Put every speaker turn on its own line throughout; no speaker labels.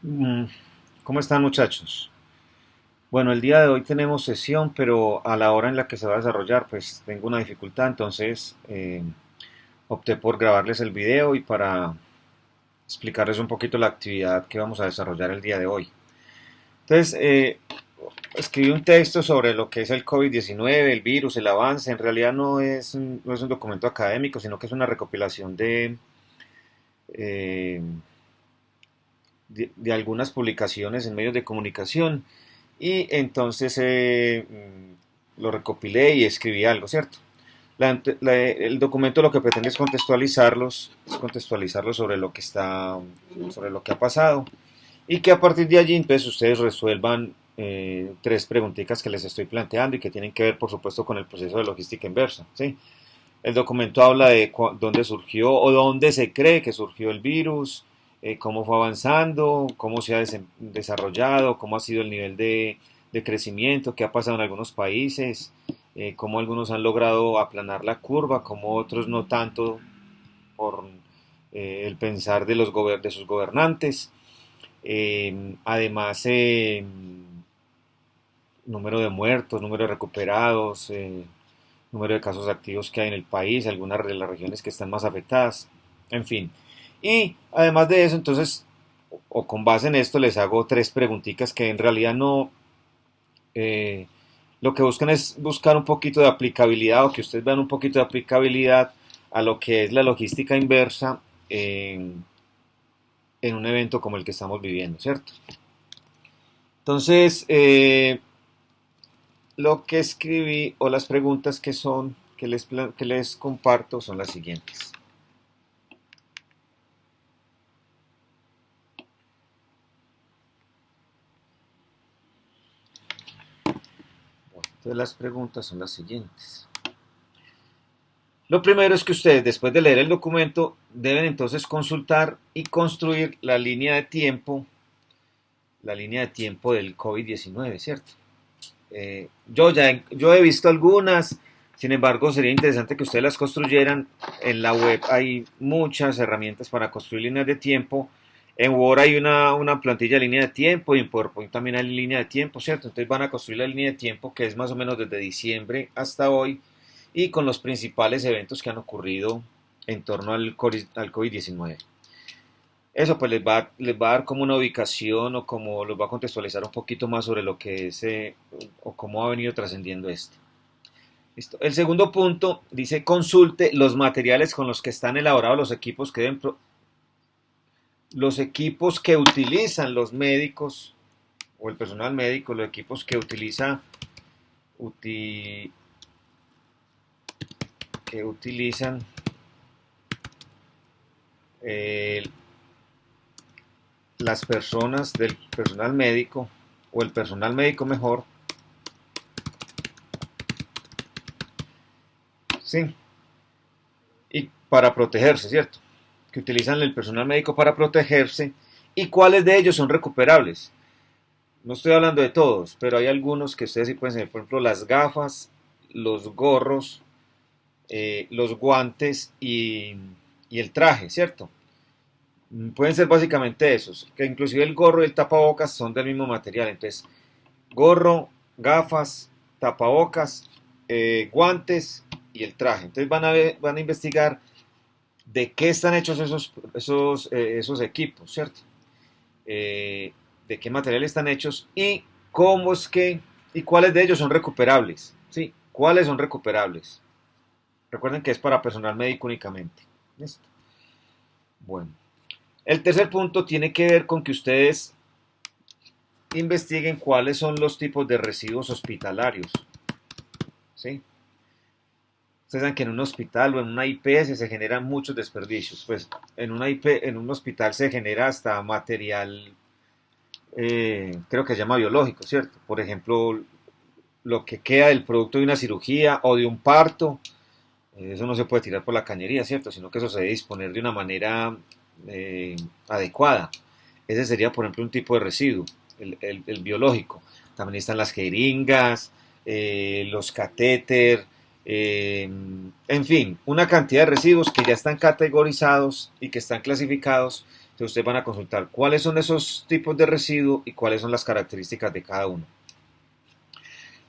Mm, ¿Cómo están, muchachos? Bueno, el día de hoy tenemos sesión, pero a la hora en la que se va a desarrollar, pues tengo una dificultad, entonces opté por grabarles el video y para explicarles un poquito la actividad que vamos a desarrollar el día de hoy. Entonces, escribí un texto sobre lo que es el COVID-19, el virus, el avance. En realidad no es un documento académico, sino que es una recopilación eh, de algunas publicaciones en medios de comunicación y entonces lo recopilé y escribí algo, ¿cierto? El documento lo que pretende es contextualizarlos sobre lo que ha pasado y que a partir de allí entonces ustedes resuelvan tres preguntitas que les estoy planteando y que tienen que ver, por supuesto, con el proceso de logística inversa, ¿sí? El documento habla de dónde surgió o dónde se cree que surgió el virus, cómo fue avanzando, cómo se ha desarrollado, cómo ha sido el nivel de crecimiento, qué ha pasado en algunos países, cómo algunos han logrado aplanar la curva, cómo otros no tanto por el pensar de sus gobernantes. Además, número de muertos, número de recuperados, número de casos activos que hay en el país, algunas de las regiones que están más afectadas, en fin. Y además de eso, entonces, o con base en esto, les hago tres preguntitas que en realidad no, eh, lo que buscan es buscar un poquito de aplicabilidad o que ustedes vean un poquito de aplicabilidad a lo que es la logística inversa en un evento como el que estamos viviendo, ¿cierto? Entonces, lo que escribí o las preguntas que les comparto son las siguientes. Entonces las preguntas son las siguientes. Lo primero es que ustedes, después de leer el documento, deben entonces consultar y construir la línea de tiempo del COVID-19, ¿cierto? Yo he visto algunas, sin embargo, sería interesante que ustedes las construyeran. En la web hay muchas herramientas para construir líneas de tiempo. En Word hay una plantilla de línea de tiempo y en PowerPoint también hay línea de tiempo, ¿cierto? Entonces van a construir la línea de tiempo que es más o menos desde diciembre hasta hoy y con los principales eventos que han ocurrido en torno al COVID-19. Eso pues les va a dar como una ubicación o como los va a contextualizar un poquito más sobre lo que es o cómo ha venido trascendiendo esto. Listo. El segundo punto dice consulte los materiales con los que están elaborados los equipos que utilizan los médicos o el personal médico, los equipos uti- que utilizan eh, las personas del personal médico o el personal médico mejor, sí, y para protegerse, ¿cierto? Que utilizan el personal médico para protegerse y cuáles de ellos son recuperables. No estoy hablando de todos, pero hay algunos que ustedes sí pueden ser, por ejemplo, las gafas, los gorros, los guantes y el traje, ¿cierto? Pueden ser básicamente esos, que inclusive el gorro y el tapabocas son del mismo material. Entonces, gorro, gafas, tapabocas, guantes y el traje. Entonces van a investigar de qué están hechos esos equipos, ¿cierto? Eh, de qué material están hechos y cómo es que, y cuáles de ellos son recuperables, ¿sí? ¿Cuáles son recuperables? Recuerden que es para personal médico únicamente. ¿Listo? Bueno, el tercer punto tiene que ver con que ustedes investiguen cuáles son los tipos de residuos hospitalarios, ¿sí? Ustedes saben que en un hospital o en una IPS se generan muchos desperdicios. Pues en una IP, en un hospital se genera hasta material, creo que se llama biológico, ¿cierto? Por ejemplo, lo que queda del producto de una cirugía o de un parto, eso no se puede tirar por la cañería, ¿cierto? Sino que eso se debe disponer de una manera eh, adecuada. Ese sería, por ejemplo, un tipo de residuo, el biológico. También están las jeringas, los catéter, en fin, una cantidad de residuos que ya están categorizados y que están clasificados Entonces ustedes van a consultar cuáles son esos tipos de residuo y cuáles son las características de cada uno.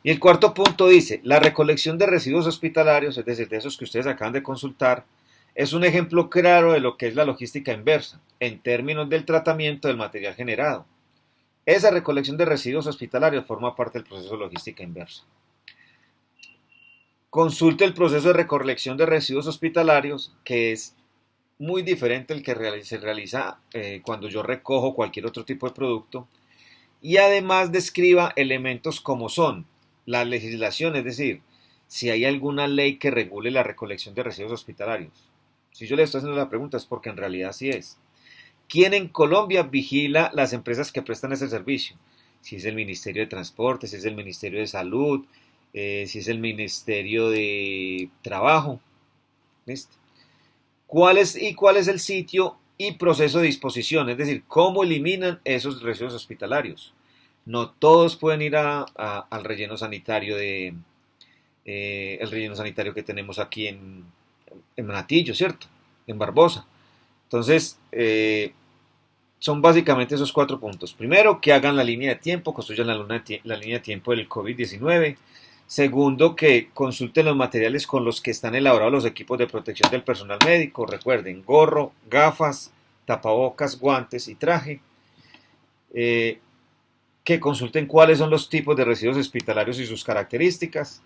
Y el cuarto punto dice, la recolección de residuos hospitalarios, es decir, de esos que ustedes acaban de consultar, es un ejemplo claro de lo que es la logística inversa, en términos del tratamiento del material generado. Esa recolección de residuos hospitalarios forma parte del proceso de logística inversa. Consulte el proceso de recolección de residuos hospitalarios, que es muy diferente al que se realiza cuando yo recojo cualquier otro tipo de producto, y además describa elementos como son la legislación, es decir, si hay alguna ley que regule la recolección de residuos hospitalarios. Si yo le estoy haciendo la pregunta es porque en realidad sí es. ¿Quién en Colombia vigila las empresas que prestan ese servicio? Si es el Ministerio de Transporte, si es el Ministerio de Salud, si es el Ministerio de Trabajo. ¿Listo? ¿Cuál es el sitio y proceso de disposición? Es decir, ¿cómo eliminan esos residuos hospitalarios? No todos pueden ir al relleno sanitario el relleno sanitario que tenemos aquí en Manatillo, ¿cierto? En Barbosa. Entonces, son básicamente esos 4 puntos. Primero, que hagan la línea de tiempo, construyan la línea de tiempo del COVID-19. Segundo, que consulten los materiales con los que están elaborados los equipos de protección del personal médico. Recuerden, gorro, gafas, tapabocas, guantes y traje. Que consulten cuáles son los tipos de residuos hospitalarios y sus características.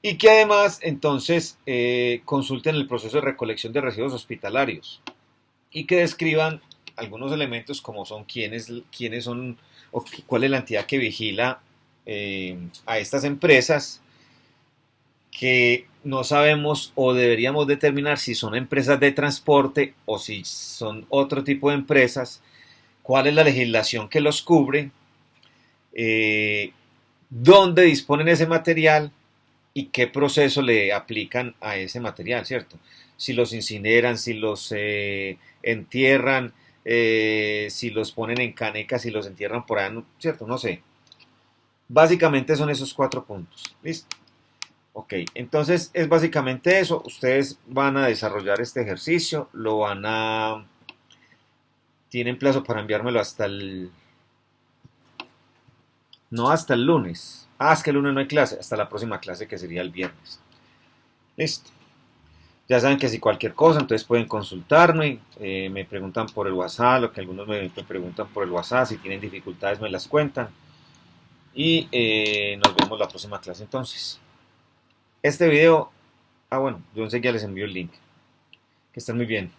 Y que además, entonces, consulten el proceso de recolección de residuos hospitalarios. Y que describan algunos elementos como son quiénes son o cuál es la entidad que vigila a estas empresas, que no sabemos o deberíamos determinar si son empresas de transporte o si son otro tipo de empresas, cuál es la legislación que los cubre, dónde disponen ese material y qué proceso le aplican a ese material, ¿cierto? Si los incineran, si los entierran, si los ponen en canecas, si los entierran por ahí, ¿cierto? No sé. Básicamente son esos 4 puntos. ¿Listo? Ok, entonces es básicamente eso. Ustedes van a desarrollar este ejercicio, tienen plazo para enviármelo hasta el... No hasta el lunes. Es que el lunes no hay clase, hasta la próxima clase que sería el viernes. Listo. Ya saben que si cualquier cosa, entonces pueden consultarme, me preguntan por el WhatsApp, lo que algunos me preguntan por el WhatsApp, si tienen dificultades me las cuentan. Y nos vemos la próxima clase entonces. Este video, bueno, yo enseguida les envío el link. Que estén muy bien.